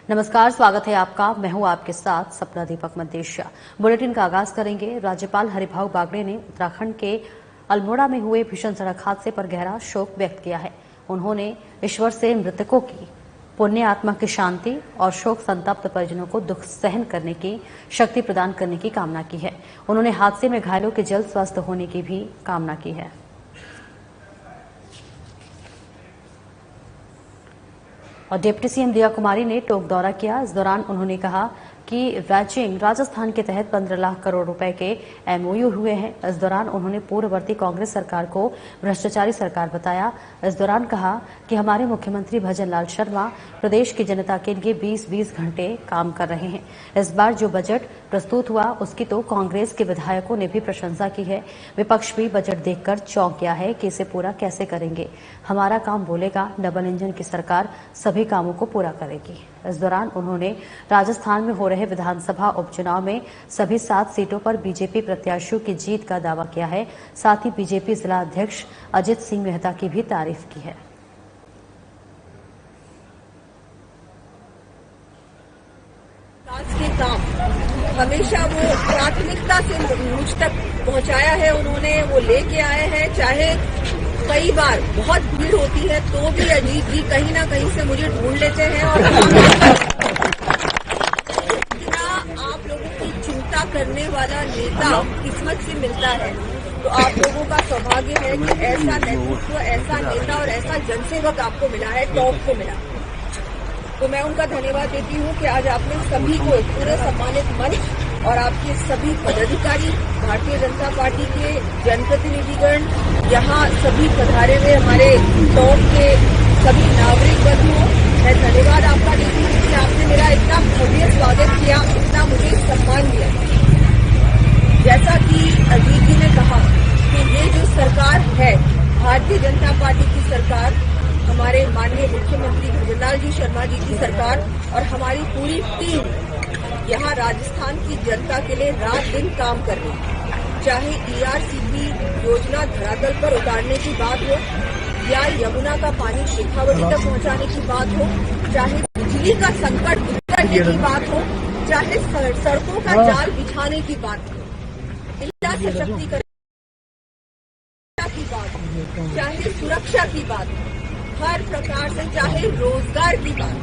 नमस्कार, स्वागत है आपका। मैं हूं आपके साथ सपना दीपक मंदेशिया। बुलेटिन का आगाज करेंगे। राज्यपाल हरिभाऊ बागड़े ने उत्तराखंड के अल्मोड़ा में हुए भीषण सड़क हादसे पर गहरा शोक व्यक्त किया है। उन्होंने ईश्वर से मृतकों की पुण्य आत्मा की शांति और शोक संतप्त परिजनों को दुख सहन करने की शक्ति प्रदान करने की कामना की है। उन्होंने हादसे में घायलों के जल्द स्वस्थ होने की भी कामना की है। और डिप्टी सीएम दिया कुमारी ने टोंक दौरा किया। इस दौरान उन्होंने कहा कि वैचिंग राजस्थान के तहत 15 लाख करोड़ रुपए के एमओयू हुए हैं। इस दौरान उन्होंने पूर्ववर्ती कांग्रेस सरकार को भ्रष्टाचारी सरकार बताया। इस दौरान कहा कि हमारे मुख्यमंत्री भजन लाल शर्मा प्रदेश की जनता के लिए 20-20 घंटे काम कर रहे हैं। इस बार जो बजट प्रस्तुत हुआ उसकी तो कांग्रेस के विधायकों ने भी प्रशंसा की है। विपक्ष भी बजट देखकर चौंक गया है कि इसे पूरा कैसे करेंगे। हमारा काम बोलेगा, डबल इंजन की सरकार सभी कामों को पूरा करेगी। इस दौरान उन्होंने राजस्थान में हो रहे विधानसभा उपचुनाव में सभी 7 सीटों पर बीजेपी प्रत्याशियों की जीत का दावा किया है। साथ ही बीजेपी जिला अध्यक्ष अजित सिंह मेहता की भी तारीफ की है। के काम हमेशा वो प्राथमिकता से मुझ तक पहुंचाया है। उन्होंने वो लेके आए हैं। चाहे कई बार बहुत भीड़ होती है तो भी अजीत जी कहीं ना कहीं से मुझे ढूंढ लेते हैं और इतना आप लोगों की चिंता करने वाला नेता किस्मत से मिलता है तो आप लोगों का सौभाग्य है कि ऐसा नेतृत्व, ऐसा नेता और ऐसा जनसेवक आपको मिला है, टॉप को मिला। तो मैं उनका धन्यवाद देती हूँ कि आज आपने सभी को एक पूरे सम्मानित मंच और आपके सभी पदाधिकारी, भारतीय जनता पार्टी के जनप्रतिनिधिगण, यहाँ सभी पधारे हुए हमारे टॉप के सभी नागरिक बंधुओं, मैं धन्यवाद आपका देती हूँ कि आपने मेरा इतना भव्य स्वागत किया, इतना मुझे सम्मान दिया। जैसा कि अजीत जी ने कहा कि ये जो सरकार है, भारतीय जनता पार्टी की सरकार, हमारे माननीय मुख्यमंत्री भजन लाल जी शर्मा जी की सरकार और हमारी पूरी टीम यहाँ राजस्थान की जनता के लिए रात दिन काम कर रही है। चाहे ERCP योजना धरातल पर उतारने की बात हो या यमुना का पानी शेखावटी तक पहुंचाने की बात हो, चाहे बिजली का संकट दूर करने की बात हो, चाहे सड़कों का जाल बिछाने की बात हो, महिला सशक्तिकरण की बात हो, चाहे सुरक्षा की बात हो, हर प्रकार से, चाहे रोजगार की बात,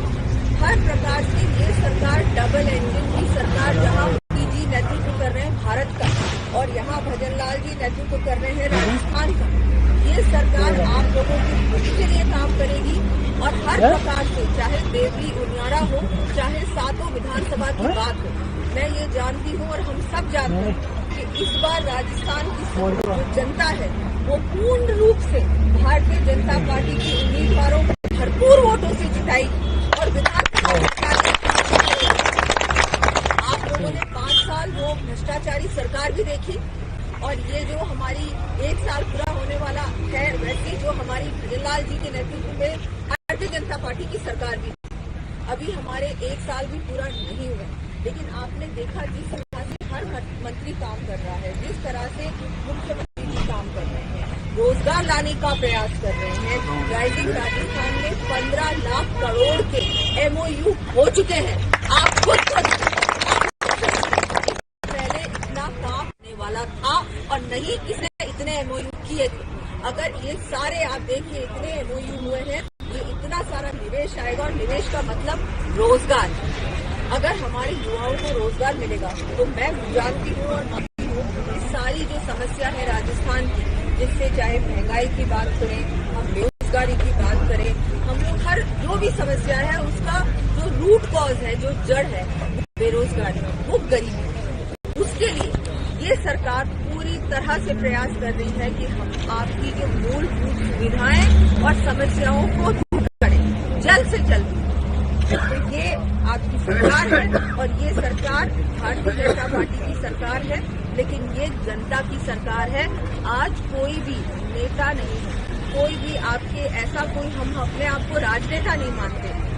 हर प्रकार से ये सरकार डबल इंजन की सरकार, जहां मोदी जी नेतृत्व कर रहे हैं भारत का और यहाँ भजन लाल जी नेतृत्व कर रहे हैं राजस्थान का, ये सरकार आप लोगों के हित के लिए काम करेगी और हर प्रकार से, चाहे देवरी उनियारा हो, चाहे 7 विधानसभा की बात हो। मैं ये जानती हूँ और हम सब जानते हैं कि इस बार राजस्थान की जो जनता है वो पूर्ण रूप से भारतीय जनता पार्टी के उम्मीदवारों को भरपूर वोटों से जिताई और विधानसभा आप लोगों ने 5 साल वो भ्रष्टाचारी सरकार भी देखी और ये जो हमारी 1 साल पूरा होने वाला है, वैसे जो हमारी भजन लाल जी के नेतृत्व में भारतीय जनता पार्टी की सरकार भी, अभी हमारे 1 साल भी पूरा नहीं हुआ, लेकिन आपने देखा जिस तरह से हर मंत्री काम कर रहा है, जिस तरह से मुख्यमंत्री जी काम कर रहे हैं, रोजगार लाने का प्रयास कर रहे हैं। राइजिंग राजस्थान में 15 लाख करोड़ के MOU हो चुके हैं। आप खुद पहले इतना काम होने वाला था और नहीं किसने इतने MOU किए थे। अगर ये सारे आप देखिए इतने MOU हुए हैं, ये इतना सारा निवेश आएगा और निवेश का मतलब रोजगार। अगर हमारे युवाओं को रोजगार मिलेगा तो मैं जानती हूँ और मानती हूँ कि सारी जो समस्या है राजस्थान की, जिससे चाहे महंगाई की बात करें, हम बेरोजगारी की बात करें, हम लोग हर जो भी समस्या है उसका जो रूट कॉज है, जो जड़ है, वो बेरोजगारी, वो गरीबी। उसके लिए ये सरकार पूरी तरह से प्रयास कर रही है कि हम आपकी जो मूलभूत सुविधाएं और समस्याओं को दूर करें जल्द से जल्द। तो ये आपकी सरकार है और ये सरकार भारतीय जनता पार्टी की सरकार है, लेकिन ये जनता की सरकार है। आज कोई भी नेता नहीं है, कोई भी आपके ऐसा कोई, हम अपने आप को राजनेता नहीं मानते।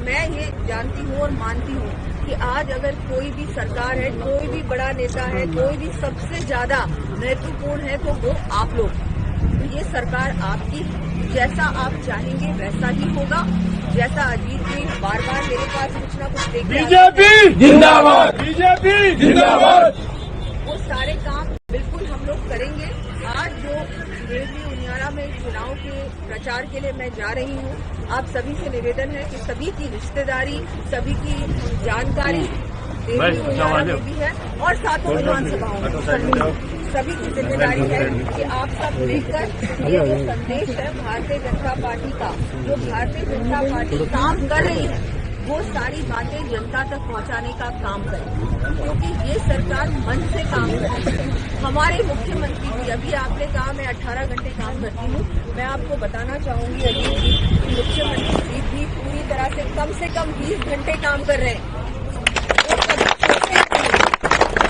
मैं ये जानती हूँ और मानती हूँ कि आज अगर कोई भी सरकार है, कोई भी बड़ा नेता है, कोई भी सबसे ज्यादा महत्वपूर्ण है तो वो आप लोग। तो ये सरकार आपकी है। जैसा आप चाहेंगे वैसा ही होगा। जैसा अजीत जी बार बार मेरे पास कुछ ना कुछ देखते बीजेपी जिंदाबाद, बीजेपी जिंदाबाद, वो सारे काम बिल्कुल हम लोग करेंगे। आज जो देवली उनियारा में चुनाव के प्रचार के लिए मैं जा रही हूँ, आप सभी से निवेदन है कि सभी की रिश्तेदारी, सभी की जानकारी देवली उनियारा में भी है और सातों विधानसभाओं में सभी की जिम्मेदारी है कि आप सब मिलकर ये जो संदेश है भारतीय जनता पार्टी का, जो भारतीय जनता पार्टी काम कर रही है, वो सारी बातें जनता तक पहुंचाने का काम करें, क्योंकि ये सरकार मन से काम कर रही है। हमारे मुख्यमंत्री जी, अभी आपने कहा मैं 18 घंटे काम करती हूँ, मैं आपको बताना चाहूंगी अजीत जी, मुख्यमंत्री जी भी पूरी तरह से कम 20 घंटे काम कर रहे हैं।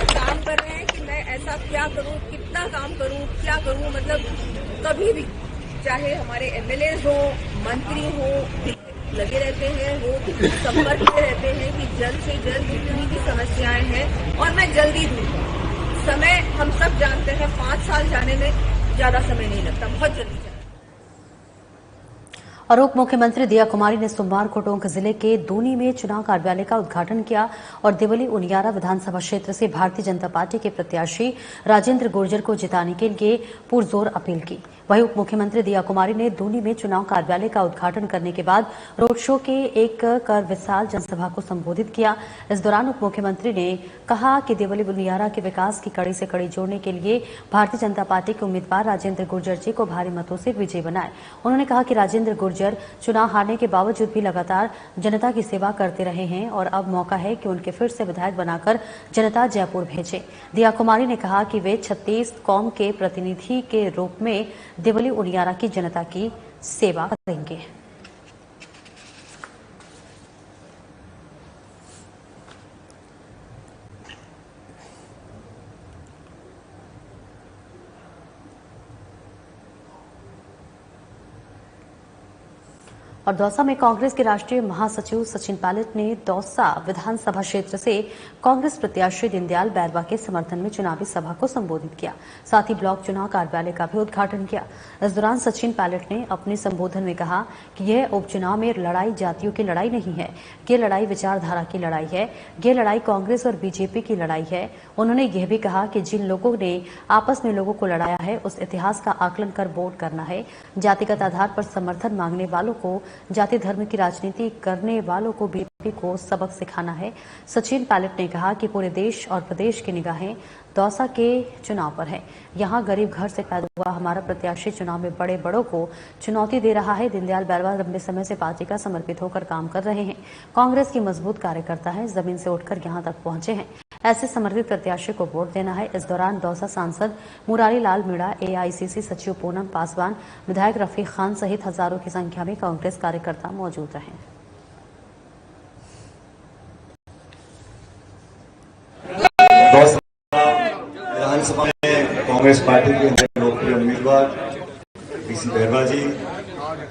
काम कर रहे हैं कि मैं ऐसा क्या करूं, कितना काम करूं, क्या करूं, मतलब कभी भी चाहे हमारे एमएलए हो, मंत्री हो, लगे रहते हैं, वो संपर्क में रहते हैं कि जल्द से जल्द जितनी भी समस्याएं हैं और मैं जल्दी दूर करूं। समय हम सब जानते हैं 5 साल जाने में ज्यादा समय नहीं लगता, बहुत जल्दी जाता है। और उप मुख्यमंत्री दिया कुमारी ने सोमवार को टोंक जिले के दूनी में चुनाव कार्यालय का उद्घाटन किया और देवली उनियारा विधानसभा क्षेत्र से भारतीय जनता पार्टी के प्रत्याशी राजेंद्र गुर्जर को जिताने के लिए पुरजोर अपील की। वहीं उप मुख्यमंत्री दिया कुमारी ने दूनी में चुनाव कार्यालय का उद्घाटन करने के बाद रोड शो के एक कर विशाल जनसभा को संबोधित किया। इस दौरान उप मुख्यमंत्री ने कहा कि देवली उनियारा के विकास की कड़ी से कड़ी जोड़ने के लिए भारतीय जनता पार्टी के उम्मीदवार राजेंद्र गुर्जर जी को भारी मतों से विजयी बनाए। उन्होंने कहा कि राजेंद्र गुर्जर चुनाव हारने के बावजूद भी लगातार जनता की सेवा करते रहे हैं और अब मौका है कि उनके फिर से विधायक बनाकर जनता जयपुर भेजे। दिया कुमारी ने कहा कि वे 36 कौम के प्रतिनिधि के रूप में देवली उनियारा की जनता की सेवा करेंगे। और दौसा में कांग्रेस के राष्ट्रीय महासचिव सचिन पायलट ने दौसा विधानसभा क्षेत्र से कांग्रेस प्रत्याशी दीनदयाल बैरवा के समर्थन में चुनावी सभा को संबोधित किया। साथ ही ब्लॉक चुनाव कार्यालय का भी उद्घाटन किया। इस दौरान सचिन पायलट ने अपने संबोधन में कहा कि यह उपचुनाव में लड़ाई जातियों की लड़ाई नहीं है, ये लड़ाई विचारधारा की लड़ाई है, ये लड़ाई कांग्रेस और बीजेपी की लड़ाई है। उन्होंने यह भी कहा कि जिन लोगों ने आपस में लोगों को लड़ाया है, उस इतिहास का आकलन कर वोट करना है। जातिगत आधार पर समर्थन मांगने वालों को, जाति धर्म की राजनीति करने वालों को बीजेपी को सबक सिखाना है। सचिन पायलट ने कहा कि पूरे देश और प्रदेश की निगाहें दौसा के चुनाव पर है। यहां गरीब घर से पैदा हुआ हमारा प्रत्याशी चुनाव में बड़े बड़ों को चुनौती दे रहा है। दीनदयाल बैरवा लंबे समय से पार्टी का समर्पित होकर काम कर रहे हैं। कांग्रेस की मजबूत कार्यकर्ता है, जमीन से उठकर यहां तक पहुंचे हैं। ऐसे समर्पित प्रत्याशी को वोट देना है। इस दौरान दौसा सांसद मुरारी लाल मीणा, एआईसीसी सचिव पूनम पासवान, विधायक रफीक खान सहित हजारों की संख्या में कांग्रेस कार्यकर्ता मौजूद रहे। विधानसभा में कांग्रेस पार्टी के लोकप्रिय उम्मीदवार पीसी बैरवा जी,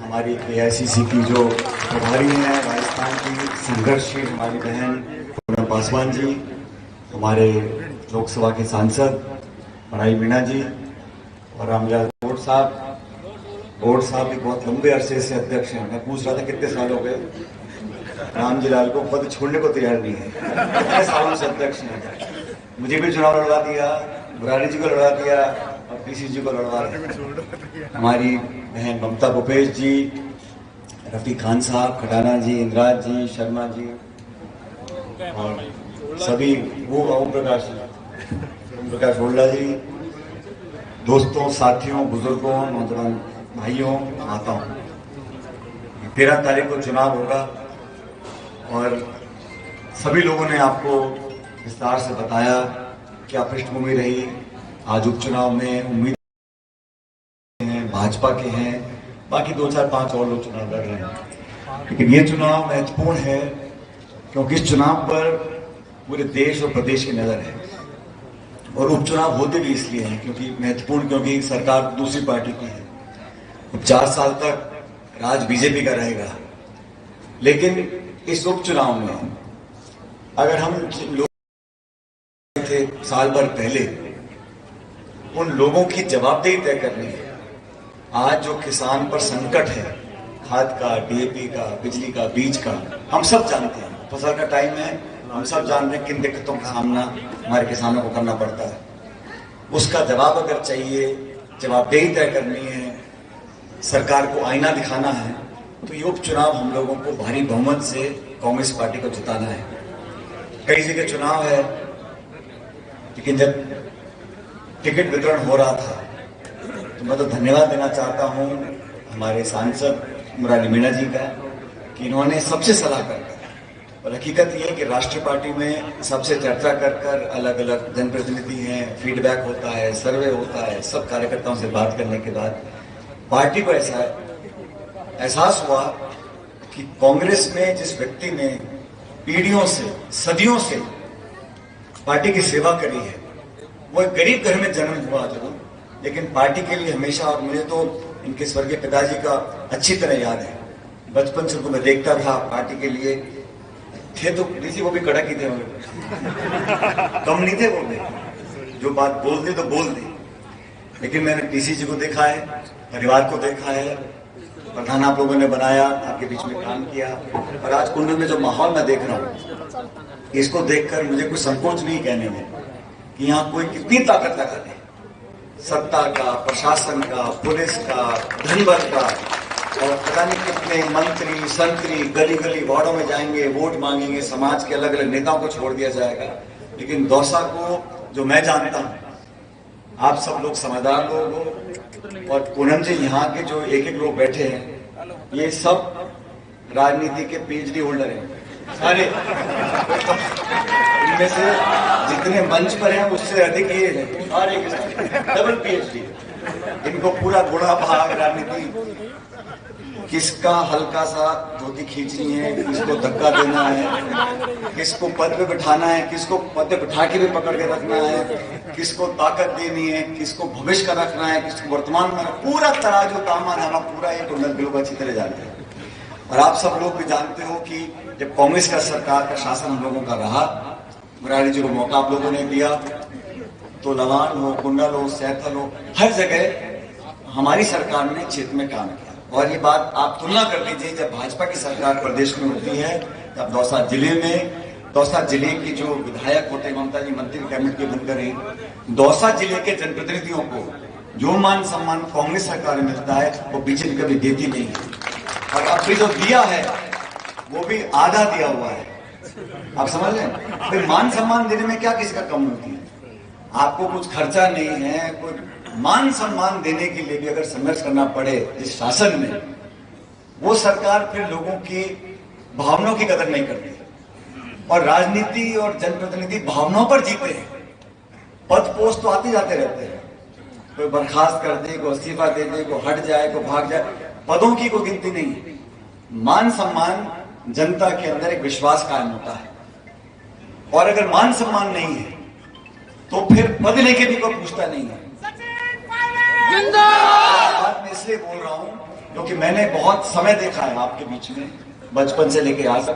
हमारी एआईसीसी की जो प्रभारी हैं राजस्थान की संघर्षशील हमारी बहन पूनम पासवान जी, हमारे लोकसभा के सांसद मराई मीणा जी और रामलाल गोड साहब भी बहुत लंबे अरसे से अध्यक्ष हैं। मैं पूछ रहा था कितने साल हो गए, रामजी लाल को पद छोड़ने को तैयार नहीं है, कितने सालों से अध्यक्ष हैं। मुझे भी चुनाव लड़वा दिया, मुरारी जी को लड़वा दिया और पीसी जी को लड़वा दिया। हमारी बहन ममता भूपेश जी, रफीक खान साहब, खटाना जी, इंद्राज जी, शर्मा जी और सभी वो ओम प्रकाश ओल्ला जी, दोस्तों, साथियों, बुजुर्गों, नौजवान भाइयों, माताओं, 13 तारीख को चुनाव होगा और सभी लोगों ने आपको विस्तार से बताया क्या पृष्ठभूमि रही। आज उपचुनाव में उम्मीद हैं भाजपा के हैं, बाकी 2, 4, 5 और लोग चुनाव लड़ रहे हैं, लेकिन ये चुनाव महत्वपूर्ण है क्योंकि इस चुनाव पर पूरे देश और प्रदेश की नजर है। और उपचुनाव होते भी इसलिए हैं क्योंकि महत्वपूर्ण, क्योंकि सरकार दूसरी पार्टी की है। 4 साल तक राज बीजेपी का रहेगा, लेकिन इस उपचुनाव में अगर हम लोग थे साल भर पहले, उन लोगों की जवाबदेही तय करनी है आज जो किसान पर संकट है, खाद का, डीएपी का, बिजली का, बीज का, हम सब जानते हैं। फसल का टाइम है, हम सब जान रहे हैं किन दिक्कतों का सामना हमारे किसानों को करना पड़ता है। उसका जवाब अगर चाहिए, जवाबदेही तय करनी है, सरकार को आईना दिखाना है, तो ये उपचुनाव हम लोगों को भारी बहुमत से कांग्रेस पार्टी को जिताना है। कई जगह चुनाव है, लेकिन जब टिकट वितरण हो रहा था तो मैं तो धन्यवाद देना चाहता हूं हमारे सांसद मुरारी मीणा जी का कि इन्होंने सबसे सलाह कर, और हकीकत ये है कि राष्ट्रीय पार्टी में सबसे चर्चा कर अलग अलग जनप्रतिनिधि हैं, फीडबैक होता है, सर्वे होता है, सब कार्यकर्ताओं से बात करने के बाद पार्टी को ऐसा एहसास हुआ कि कांग्रेस में जिस व्यक्ति ने पीढ़ियों से, सदियों से पार्टी की सेवा करी है, वो एक गरीब घर में जन्म हुआ जरूर, लेकिन पार्टी के लिए हमेशा, और मुझे तो इनके स्वर्गीय पिताजी का अच्छी तरह याद है, बचपन से उनको मैं देखता था पार्टी के लिए थे, तो डीसी वो भी कड़क ही थे, कम नहीं थे वो भी, जो बात बोल दे तो बोल दे। लेकिन मैंने डीसी जी को देखा है, परिवार को देखा है, प्रधान आप लोगों ने बनाया, आपके बीच में काम किया, और आज कुंडल में जो माहौल मैं देख रहा हूँ, इसको देखकर मुझे कुछ संकोच नहीं कहने में कि यहाँ कोई कितनी ताकत लगा दे, सत्ता का, प्रशासन का, पुलिस का, धन बल का, और पता नहीं कितने मंत्री, संतरी गली गली वार्डों में जाएंगे, वोट मांगेंगे, समाज के अलग अलग नेताओं को छोड़ दिया जाएगा। लेकिन दौसा को जो मैं जानता हूँ, आप सब लोग समझदार लोग हो, और पूनम जी यहाँ के जो एक एक लोग बैठे हैं, ये सब राजनीति के पीएचडी होल्डर हैं सारे, इनमें से जितने मंच पर हैं उससे अधिक ये है, सारे डबल पीएचडी। इनको पूरा गुणा भाग राजनीति, किसका हल्का सा धोती खींचनी है, किसको धक्का देना है, किसको पद पे बिठाना है, किसको पद पे बिठा के भी पकड़ के रखना है, किसको ताकत देनी है, किसको भविष्य का रखना है, किसको वर्तमान में, पूरा तराजू तामान हमारा पूरा एक बिल्कुल अच्छी तरह जानते हैं। और आप सब लोग भी जानते हो कि जब कांग्रेस का सरकार का शासन हम लोगों का रहा, मुरारी जी को मौका आप लोगों ने दिया, तो लवान हो, कुंडल हो, सैथल हो, हर जगह हमारी सरकार ने क्षेत्र में काम किया। और ये बात आप तुलना कर लीजिए, जब भाजपा की सरकार प्रदेश में होती है, तब दौसा जिले में, दौसा जिले की जो विधायक होते ममता जी मंत्री कैबिनेट के बनकर रही, दौसा जिले के जनप्रतिनिधियों को जो मान सम्मान कांग्रेस सरकार में मिलता है वो बीजेपी कभी देती नहीं है। और अब भी जो दिया है वो भी आधा दिया हुआ है, आप समझ लें। फिर मान सम्मान देने में क्या किसी का कम होती है, आपको कुछ खर्चा नहीं है, कोई मान सम्मान देने के लिए भी अगर संघर्ष करना पड़े इस शासन में, वो सरकार फिर लोगों की भावनाओं की कदर नहीं करती। और राजनीति और जनप्रतिनिधि भावनाओं पर जीते हैं। पद पोस्ट तो आते जाते रहते हैं, कोई बर्खास्त कर दे, कोई इस्तीफा दे दे, कोई हट जाए, कोई भाग जाए, पदों की कोई गिनती नहीं है। मान सम्मान, जनता के अंदर एक विश्वास कायम होता है, और अगर मान सम्मान नहीं है तो फिर पद लेके भी कोई पूछता नहीं है। बात मैं इसलिए बोल रहा हूं क्योंकि मैंने बहुत समय देखा है आपके बीच में, बचपन से लेकर आज तक,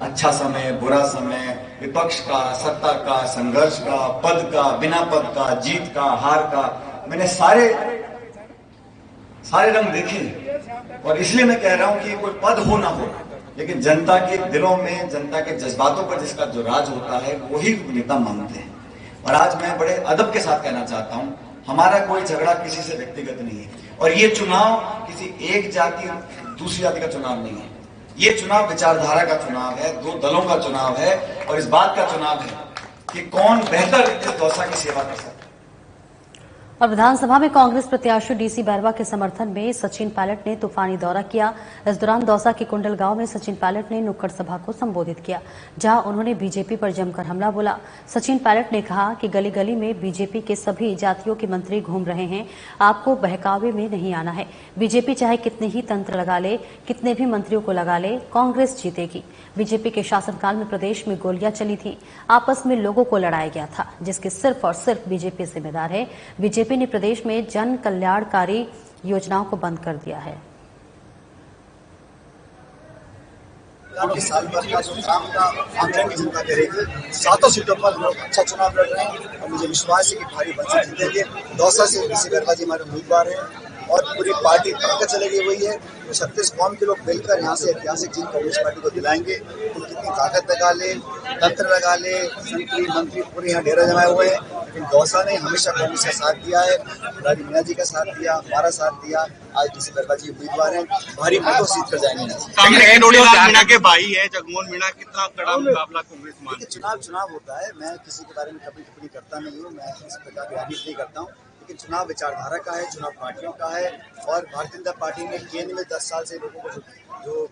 अच्छा समय, बुरा समय, विपक्ष का, सत्ता का, संघर्ष का, पद का, बिना पद का, जीत का, हार का, मैंने सारे रंग देखे। और इसलिए मैं कह रहा हूं कि कोई पद हो ना हो, लेकिन जनता के दिलों में, जनता के जज्बातों पर जिसका जो राज होता है वही नेता मानते हैं। और आज मैं बड़े अदब के साथ कहना चाहता हूं, हमारा कोई झगड़ा किसी से व्यक्तिगत नहीं है, और ये चुनाव किसी एक जाति दूसरी जाति का चुनाव नहीं है। ये चुनाव विचारधारा का चुनाव है, दो दलों का चुनाव है, और इस बात का चुनाव है कि कौन बेहतर इस दौसा की सेवा कर सकता है। और विधानसभा में कांग्रेस प्रत्याशी डीसी बैरवा के समर्थन में सचिन पायलट ने तूफानी दौरा किया। इस दौरान दौसा के कुंडल गांव में सचिन पायलट ने नुक्कड़ सभा को संबोधित किया, जहां उन्होंने बीजेपी पर जमकर हमला बोला। सचिन पायलट ने कहा कि गली गली में बीजेपी के सभी जातियों के मंत्री घूम रहे हैं, आपको बहकावे में नहीं आना है। बीजेपी चाहे कितने ही तंत्र लगा ले, कितने भी मंत्रियों को लगा ले, कांग्रेस जीतेगी। बीजेपी के शासनकाल में प्रदेश में गोलियां चली थी, आपस में लोगों को लड़ाया गया था, जिसके सिर्फ और सिर्फ बीजेपी जिम्मेदार है। बीजेपी ने प्रदेश में जन कल्याणकारी योजनाओं को बंद कर दिया है। साल भर का जो काम का आंकलन की जनता करेगी, 7 सीटों पर लोग अच्छा चुनाव लड़ रहे हैं और मुझे विश्वास है कि भारी बहुमत से जीतेंगे। दौसा से डीसी बैरवा जी हमारे उम्मीदवार हैं। और पूरी पार्टी ताकत से लगी हुई है। तो 36 कौम के लोग मिलकर यहाँ से ऐतिहासिक जीत कांग्रेस पार्टी को दिलाएंगे। तो कितनी ताकत लगा ले, तंत्र लगा ले, मंत्री पूरे यहाँ डेरा जमाए हुए हैं, लेकिन दौसा ने हमेशा कांग्रेस का साथ दिया है। रानी मीणा जी का साथ दिया, हमारा साथ दिया। आज डीसी बहरवा जी उम्मीदवार हैं, भारी मतों से जीत कर जाएंगे। मीणा के भाई है जगमोहन मीणा, कितना कड़ा मुकाबला कांग्रेस में? देखिए, चुनाव होता है। मैं किसी के बारे में कभी टिप्पणी करता नहीं हूँ, मैं इस प्रकार की राजनीति नहीं करता हूँ, लेकिन चुनाव विचारधारा का है, चुनाव पार्टियों का है। और भारतीय जनता पार्टी ने केंद्र में 10 साल से लोगों को जो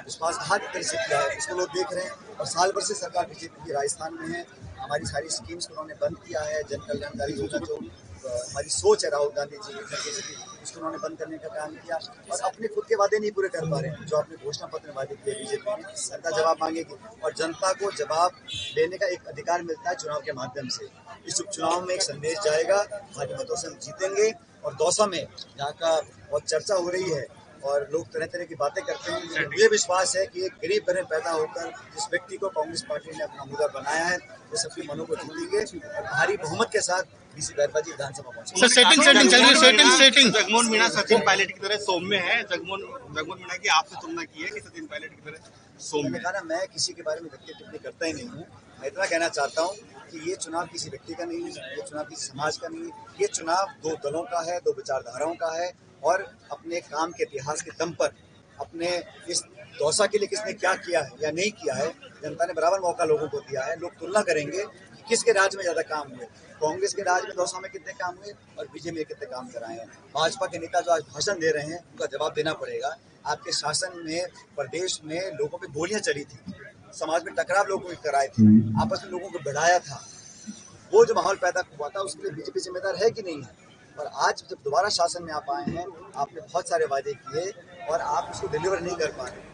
विश्वासघात तरह से किया है, उसको लोग देख रहे हैं। और साल भर से सरकार बीजेपी की राजस्थान में है। हमारी सारी स्कीम्स को उन्होंने बंद किया है। जन कल्याणकारी योजना जो हमारी सोच है राहुल गांधी जी की, उसको उन्होंने बंद करने का काम किया। और अपने खुद के वादे नहीं पूरे कर पा रहे हैं, जो अपने घोषणा पत्र में वादे किए बीजेपी ने। जनता जवाब मांगेगी और जनता को जवाब देने का एक अधिकार मिलता है चुनाव के माध्यम से। इस उपचुनाव में एक संदेश जाएगा, भारी मतों से हम जीतेंगे। और दौसा में जहाँ का बहुत चर्चा हो रही है और लोग तरह तरह की बातें करते हैं, मुझे विश्वास है कि एक गरीब घर में पैदा होकर जिस व्यक्ति को कांग्रेस पार्टी ने अपना उम्मीदवार बनाया है, वो सबके मनों को जीतेंगे और भारी बहुमत के साथ डीसी बहरवा जी विधानसभा पहुंचे। सेटिंग जगमोहन मीणा सचिन पायलट की तरह सौम्य है। जगमोहन मीणा की आपसे तुलना की है कि सचिन पायलट की तरह सौम्य? मैंने कहा ना, मैं किसी के बारे में टिप्पणी करता ही नहीं हूँ। मैं इतना कहना चाहता हूँ कि ये चुनाव किसी व्यक्ति का नहीं है, ये चुनाव किसी समाज का नहीं है। ये चुनाव दो दलों का है, दो विचारधाराओं का है। और अपने काम के इतिहास के दम पर अपने इस दौसा के लिए किसने क्या किया है या नहीं किया है, जनता ने बराबर मौका लोगों को दिया है। लोग तुलना करेंगे कि किसके राज में ज्यादा काम हुए। कांग्रेस के राज में दौसा में कितने काम हुए और बीजेपी में कितने काम कराए हैं। भाजपा के नेता जो आज भाषण दे रहे हैं, उनका जवाब देना पड़ेगा। आपके शासन में प्रदेश में लोगों पे गोलियां चली थी, समाज में टकराव लोगों को कराए थे, आपस में लोगों को बढ़ाया था। वो जो माहौल पैदा हुआ था, उसके लिए बीजेपी जिम्मेदार है कि नहीं है? और आज जब दोबारा शासन में आप आए हैं, आपने बहुत सारे वादे किए और आप उसको डिलीवर नहीं कर पा रहे।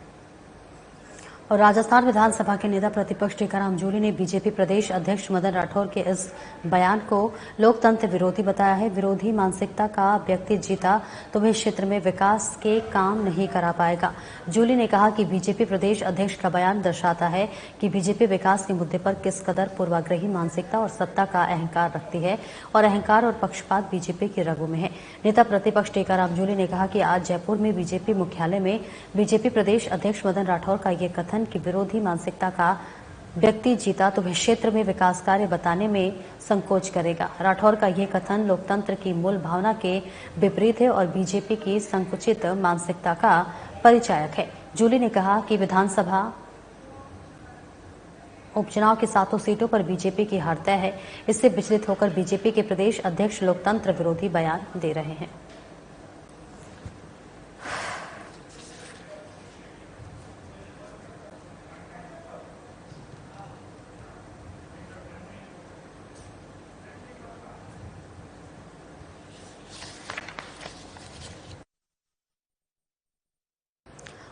और राजस्थान विधानसभा के नेता प्रतिपक्ष टीकाराम जूली ने बीजेपी प्रदेश अध्यक्ष मदन राठौर के इस बयान को लोकतंत्र विरोधी बताया है। विरोधी मानसिकता का व्यक्ति जीता तो वह क्षेत्र में विकास के काम नहीं करा पाएगा। जूली ने कहा कि बीजेपी प्रदेश अध्यक्ष का बयान दर्शाता है कि बीजेपी विकास के मुद्दे पर किस कदर पूर्वाग्रही मानसिकता और सत्ता का अहंकार रखती है और अहंकार और पक्षपात बीजेपी के रगों में है। नेता प्रतिपक्ष टीकाराम जूली ने कहा कि आज जयपुर में बीजेपी मुख्यालय में बीजेपी प्रदेश अध्यक्ष मदन राठौर का ये कथन कि विरोधी मानसिकता का व्यक्ति जीता तो वह क्षेत्र में विकास कार्य बताने में संकोच करेगा। राठौर का यह कथन लोकतंत्र की मूल भावना के विपरीत है और बीजेपी की संकुचित मानसिकता का परिचायक है। जूली ने कहा कि विधानसभा उपचुनाव की 7 सीटों पर बीजेपी की हार तय है। इससे विचलित होकर बीजेपी के प्रदेश अध्यक्ष लोकतंत्र विरोधी बयान दे रहे हैं।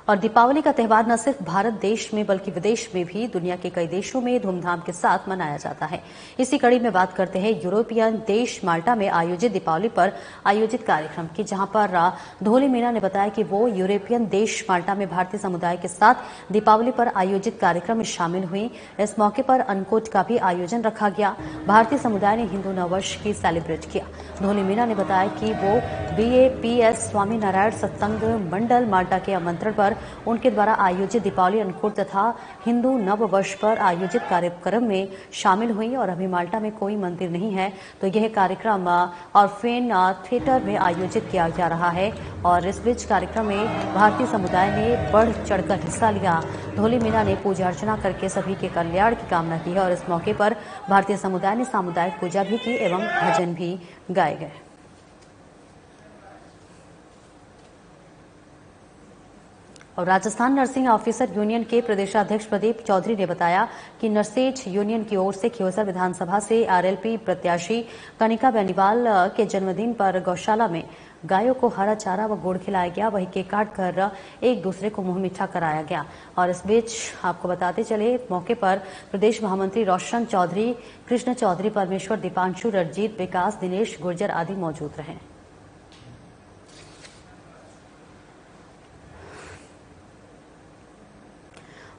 और दीपावली का त्यौहार न सिर्फ भारत देश में बल्कि विदेश में भी दुनिया के कई देशों में धूमधाम के साथ मनाया जाता है। इसी कड़ी में बात करते हैं यूरोपियन देश माल्टा में आयोजित दीपावली पर आयोजित कार्यक्रम की, जहां पर धोली मीणा ने बताया कि वो यूरोपियन देश माल्टा में भारतीय समुदाय के साथ दीपावली पर आयोजित कार्यक्रम में शामिल हुई। इस मौके पर अन्नकूट का भी आयोजन रखा गया। भारतीय समुदाय ने हिंदू नववर्ष की सेलिब्रेट किया। धोली मीणा ने बताया कि वो BAPS स्वामी नारायण सत्संग मंडल माल्टा के आमंत्रण पर उनके द्वारा आयोजित दीपावली अन्नकूट तथा हिंदू नव वर्ष पर आयोजित कार्यक्रम में शामिल हुई। और अभी माल्टा में कोई मंदिर नहीं है तो यह कार्यक्रम ऑर्फेन थिएटर में आयोजित किया जा रहा है। और इस बीच कार्यक्रम में भारतीय समुदाय ने बढ़ चढ़कर हिस्सा लिया। धोली मीणा ने पूजा अर्चना करके सभी के कल्याण की कामना की है और इस मौके पर भारतीय समुदाय ने सामुदायिक पूजा भी की एवं भजन भी गाए गए। और राजस्थान नर्सिंग ऑफिसर यूनियन के प्रदेशाध्यक्ष प्रदीप चौधरी ने बताया कि नर्सेज यूनियन की ओर से खियोसर विधानसभा से RLP प्रत्याशी कनिका बेनीवाल के जन्मदिन पर गौशाला में गायों को हरा चारा व गुड़ खिलाया गया। वहीं केक काट कर एक दूसरे को मुंह मीठा कराया गया। और इस बीच आपको बताते चले, मौके पर प्रदेश महामंत्री रोशन चौधरी, कृष्ण चौधरी, परमेश्वर, दीपांशु, रणजीत, विकास, दिनेश गुर्जर आदि मौजूद रहे।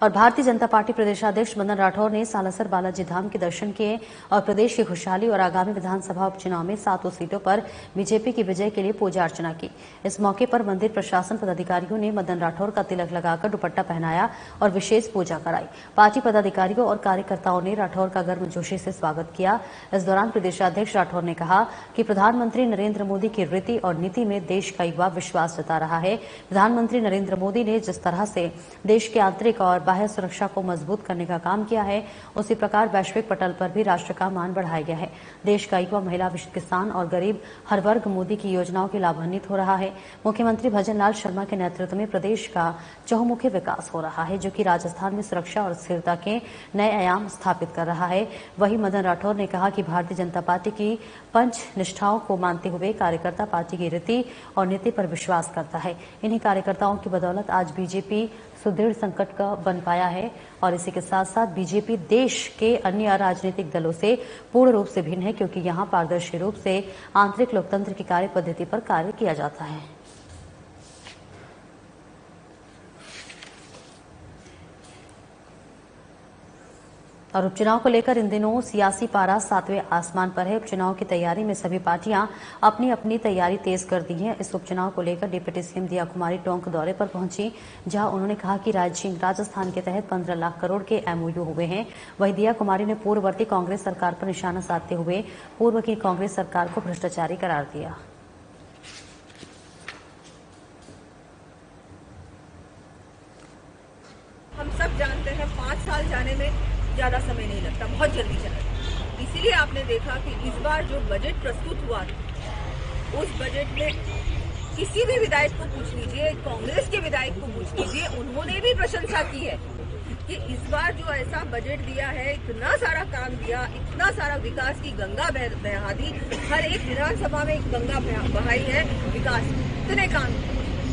और भारतीय जनता पार्टी प्रदेशाध्यक्ष मदन राठौर ने सालासर बालाजी धाम के दर्शन किए और प्रदेश की खुशहाली और आगामी विधानसभा उपचुनाव में 7 सीटों पर बीजेपी की विजय के लिए पूजा अर्चना की। इस मौके पर मंदिर प्रशासन पदाधिकारियों ने मदन राठौर का तिलक लगाकर दुपट्टा पहनाया और विशेष पूजा कराई। पार्टी पदाधिकारियों और कार्यकर्ताओं ने राठौर का गर्मजोशी से स्वागत किया। इस दौरान प्रदेशाध्यक्ष राठौर ने कहा कि प्रधानमंत्री नरेंद्र मोदी की रीति और नीति में देश का युवा विश्वास जता रहा है। प्रधानमंत्री नरेंद्र मोदी ने जिस तरह से देश के आंतरिक और बाह्य सुरक्षा को मजबूत करने का काम किया है, उसी प्रकार वैश्विक पटल पर भी राष्ट्र का मान बढ़ाया गया है। देश का युवा, महिला, किसान और गरीब हर वर्ग मोदी की योजनाओं के लाभान्वित हो रहा है। मुख्यमंत्री भजनलाल शर्मा के नेतृत्व में प्रदेश का चहुमुखी विकास हो रहा है, जो कि राजस्थान में सुरक्षा और स्थिरता के नए आयाम स्थापित कर रहा है। वहीं मदन राठौर ने कहा कि भारतीय जनता पार्टी की पंच निष्ठाओं को मानते हुए कार्यकर्ता पार्टी की रीति और नीति पर विश्वास करता है। इन्हीं कार्यकर्ताओं की बदौलत आज बीजेपी सुदृढ़ संकट का बन पाया है और इसी के साथ साथ बीजेपी देश के अन्य राजनीतिक दलों से पूर्ण रूप से भिन्न है, क्योंकि यहां पारदर्शी रूप से आंतरिक लोकतंत्र की कार्य पद्धति पर कार्य किया जाता है। और उपचुनाव को लेकर इन दिनों सियासी पारा 7वें आसमान पर है। उपचुनाव की तैयारी में सभी पार्टियां अपनी अपनी तैयारी तेज कर दी है। इस उपचुनाव को लेकर डिप्टी सीएम दिया कुमारी टोंक दौरे पर पहुंची, जहां उन्होंने कहा कि राजस्थान के तहत 15 लाख करोड़ के एमओयू हुए हैं। वहीं दिया कुमारी ने पूर्ववर्ती कांग्रेस सरकार पर निशाना साधते हुए पूर्व की कांग्रेस सरकार को भ्रष्टाचारी करार दिया। हम सब जानते हैं 5 साल जाने में ज्यादा समय नहीं लगता, बहुत जल्दी चला। इसीलिए आपने देखा कि इस बार जो बजट प्रस्तुत हुआ उस बजट में किसी भी विधायक को पूछ लीजिए, कांग्रेस के विधायक को पूछ लीजिए, उन्होंने भी प्रशंसा की है कि इस बार जो ऐसा बजट दिया है, इतना सारा काम दिया, इतना सारा विकास की गंगा बहा दी, हर एक विधानसभा में एक गंगा बहाई है, विकास इतने काम,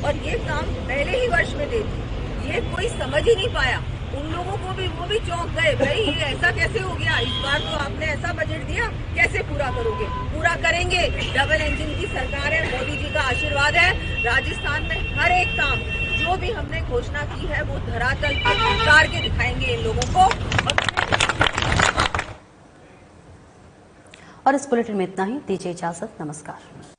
और ये काम पहले ही वर्ष में दे दी। ये कोई समझ ही नहीं पाया। उन लोगों को भी, वो भी चौंक गए, भाई ये ऐसा कैसे हो गया, इस बार तो आपने ऐसा बजट दिया, कैसे पूरा करोगे? पूरा करेंगे। डबल इंजन की सरकार है, मोदी जी का आशीर्वाद है। राजस्थान में हर एक काम जो भी हमने घोषणा की है वो धरातल पर उतार के दिखाएंगे इन लोगों को। और इस बुलेटिन में इतना ही। दीजिए इजाजत, नमस्कार।